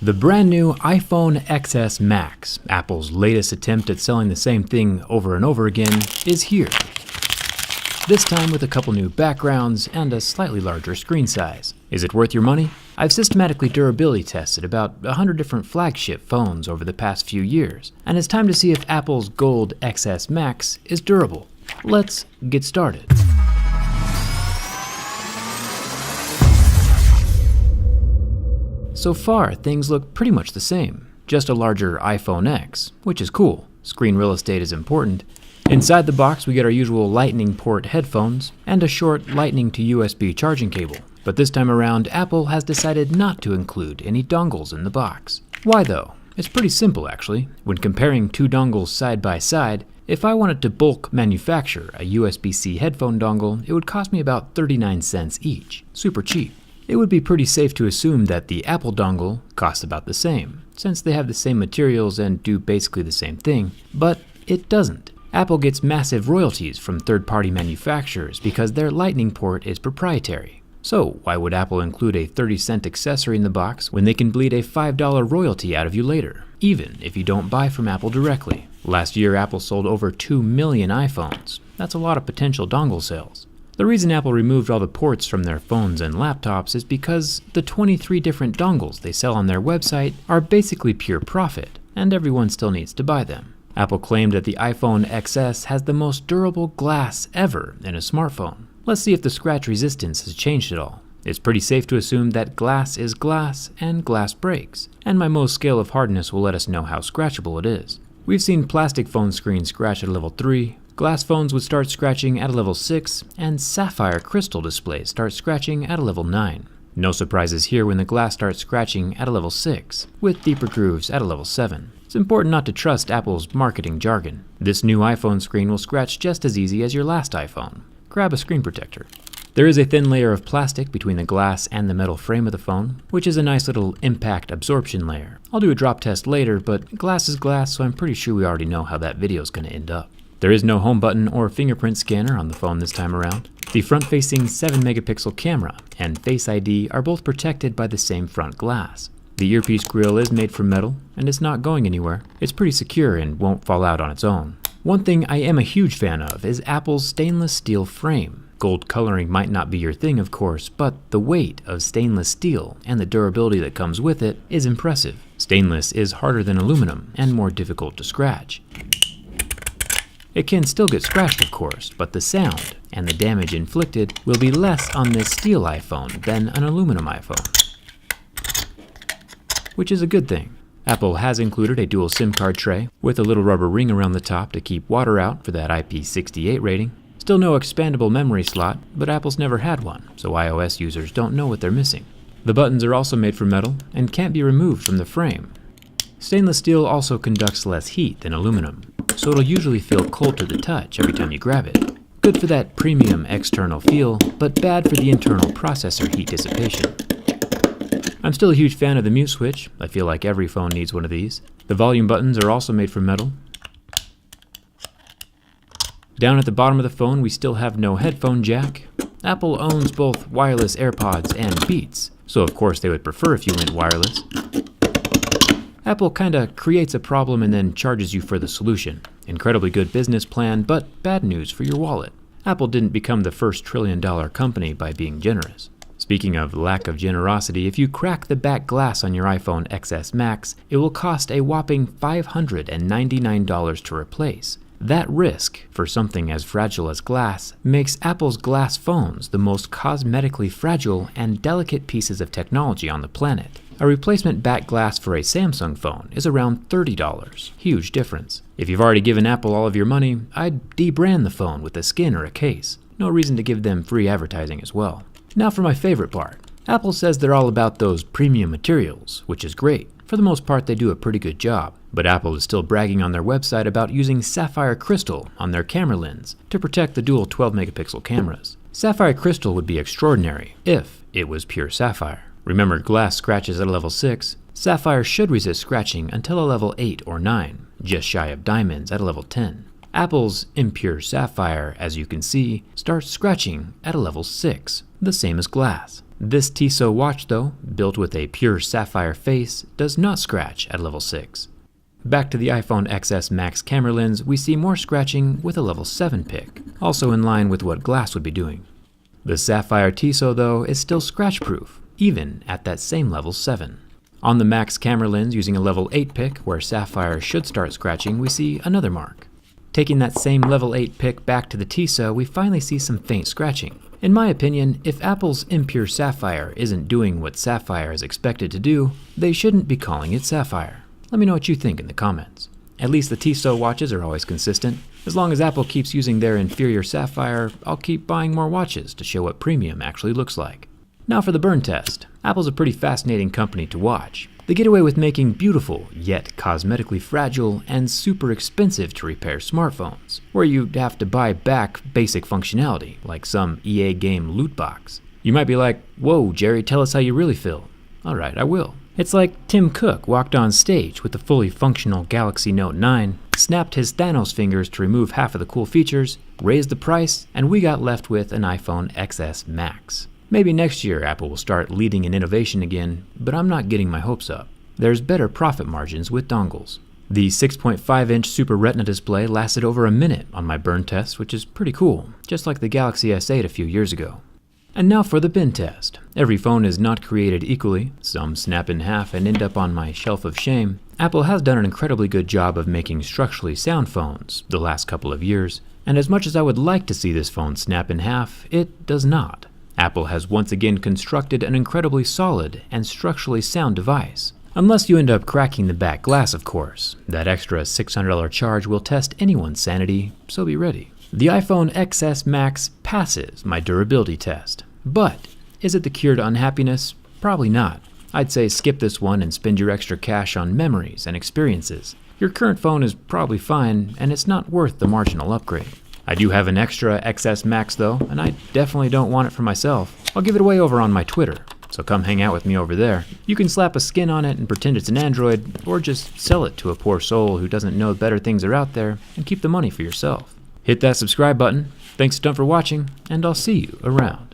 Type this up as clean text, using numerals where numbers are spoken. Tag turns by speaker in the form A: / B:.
A: The brand new iPhone XS Max, Apple's latest attempt at selling the same thing over and over again, is here. This time with a couple new backgrounds and a slightly larger screen size. Is it worth your money? I've systematically durability tested about 100 different flagship phones over the past few years, and it's time to see if Apple's Gold XS Max is durable. Let's get started. So far, things look pretty much the same, just a larger iPhone X, which is cool. Screen real estate is important. Inside the box, we get our usual Lightning port headphones and a short Lightning to USB charging cable. But this time around, Apple has decided not to include any dongles in the box. Why though? It's pretty simple actually. When comparing two dongles side by side, if I wanted to bulk manufacture a USB-C headphone dongle, it would cost me about 39 cents each. Super cheap. It would be pretty safe to assume that the Apple dongle costs about the same, since they have the same materials and do basically the same thing, but it doesn't. Apple gets massive royalties from third-party manufacturers because their Lightning port is proprietary. So why would Apple include a 30-cent accessory in the box when they can bleed a $5 royalty out of you later, even if you don't buy from Apple directly? Last year, Apple sold over 2 million iPhones. That's a lot of potential dongle sales. The reason Apple removed all the ports from their phones and laptops is because the 23 different dongles they sell on their website are basically pure profit, and everyone still needs to buy them. Apple claimed that the iPhone XS has the most durable glass ever in a smartphone. Let's see if the scratch resistance has changed at all. It's pretty safe to assume that glass is glass and glass breaks, and my Mohs scale of hardness will let us know how scratchable it is. We've seen plastic phone screens scratch at a level 3, glass phones would start scratching at a level 6, and sapphire crystal displays start scratching at a level 9. No surprises here when the glass starts scratching at a level 6, with deeper grooves at a level 7. It's important not to trust Apple's marketing jargon. This new iPhone screen will scratch just as easy as your last iPhone. Grab a screen protector. There is a thin layer of plastic between the glass and the metal frame of the phone, which is a nice little impact absorption layer. I'll do a drop test later, but glass is glass, so I'm pretty sure we already know how that video is going to end up. There is no home button or fingerprint scanner on the phone this time around. The front-facing 7-megapixel camera and Face ID are both protected by the same front glass. The earpiece grill is made from metal, and it's not going anywhere. It's pretty secure and won't fall out on its own. One thing I am a huge fan of is Apple's stainless steel frame. Gold coloring might not be your thing, of course, but the weight of stainless steel and the durability that comes with it is impressive. Stainless is harder than aluminum and more difficult to scratch. It can still get scratched, of course, but the sound and the damage inflicted will be less on this steel iPhone than an aluminum iPhone, which is a good thing. Apple has included a dual SIM card tray with a little rubber ring around the top to keep water out for that IP68 rating. Still no expandable memory slot, but Apple's never had one, so iOS users don't know what they're missing. The buttons are also made from metal and can't be removed from the frame. Stainless steel also conducts less heat than aluminum, so it'll usually feel cold to the touch every time you grab it. Good for that premium external feel, but bad for the internal processor heat dissipation. I'm still a huge fan of the mute switch. I feel like every phone needs one of these. The volume buttons are also made from metal. Down at the bottom of the phone, we still have no headphone jack. Apple owns both wireless AirPods and Beats, so of course they would prefer if you went wireless. Apple kinda creates a problem and then charges you for the solution. Incredibly good business plan, but bad news for your wallet. Apple didn't become the first trillion-dollar company by being generous. Speaking of lack of generosity, if you crack the back glass on your iPhone XS Max, it will cost a whopping $599 to replace. That risk, for something as fragile as glass, makes Apple's glass phones the most cosmetically fragile and delicate pieces of technology on the planet. A replacement back glass for a Samsung phone is around $30. Huge difference. If you've already given Apple all of your money, I'd debrand the phone with a skin or a case. No reason to give them free advertising as well. Now for my favorite part. Apple says they're all about those premium materials, which is great. For the most part, they do a pretty good job. But Apple is still bragging on their website about using sapphire crystal on their camera lens to protect the dual 12-megapixel cameras. Sapphire crystal would be extraordinary if it was pure sapphire. Remember, glass scratches at a level 6. Sapphire should resist scratching until a level 8 or 9, just shy of diamonds at a level 10. Apple's impure sapphire, as you can see, starts scratching at a level 6, the same as glass. This Tissot watch though, built with a pure sapphire face, does not scratch at level 6. Back to the iPhone XS Max camera lens, we see more scratching with a level 7 pick, also in line with what glass would be doing. The sapphire Tissot though is still scratch proof, even at that same level 7. On the Max camera lens using a level 8 pick, where sapphire should start scratching, we see another mark. Taking that same level 8 pick back to the Tissot, we finally see some faint scratching. In my opinion, if Apple's impure sapphire isn't doing what sapphire is expected to do, they shouldn't be calling it sapphire. Let me know what you think in the comments. At least the Tissot watches are always consistent. As long as Apple keeps using their inferior sapphire, I'll keep buying more watches to show what premium actually looks like. Now for the burn test. Apple's a pretty fascinating company to watch. They get away with making beautiful, yet cosmetically fragile and super expensive to repair smartphones, where you'd have to buy back basic functionality, like some EA game loot box. You might be like, whoa, Jerry, tell us how you really feel. Alright, I will. It's like Tim Cook walked on stage with the fully functional Galaxy Note 9, snapped his Thanos fingers to remove half of the cool features, raised the price, and we got left with an iPhone XS Max. Maybe next year Apple will start leading in innovation again, but I'm not getting my hopes up. There's better profit margins with dongles. The 6.5-inch Super Retina display lasted over a minute on my burn test, which is pretty cool, just like the Galaxy S8 a few years ago. And now for the bin test. Every phone is not created equally. Some snap in half and end up on my shelf of shame. Apple has done an incredibly good job of making structurally sound phones the last couple of years, and as much as I would like to see this phone snap in half, it does not. Apple has once again constructed an incredibly solid and structurally sound device. Unless you end up cracking the back glass, of course. That extra $600 charge will test anyone's sanity, so be ready. The iPhone XS Max passes my durability test. But is it the cure to unhappiness? Probably not. I'd say skip this one and spend your extra cash on memories and experiences. Your current phone is probably fine, and it's not worth the marginal upgrade. I do have an extra XS Max though, and I definitely don't want it for myself. I'll give it away over on my Twitter, so come hang out with me over there. You can slap a skin on it and pretend it's an Android, or just sell it to a poor soul who doesn't know better things are out there and keep the money for yourself. Hit that subscribe button. Thanks a ton for watching, and I'll see you around.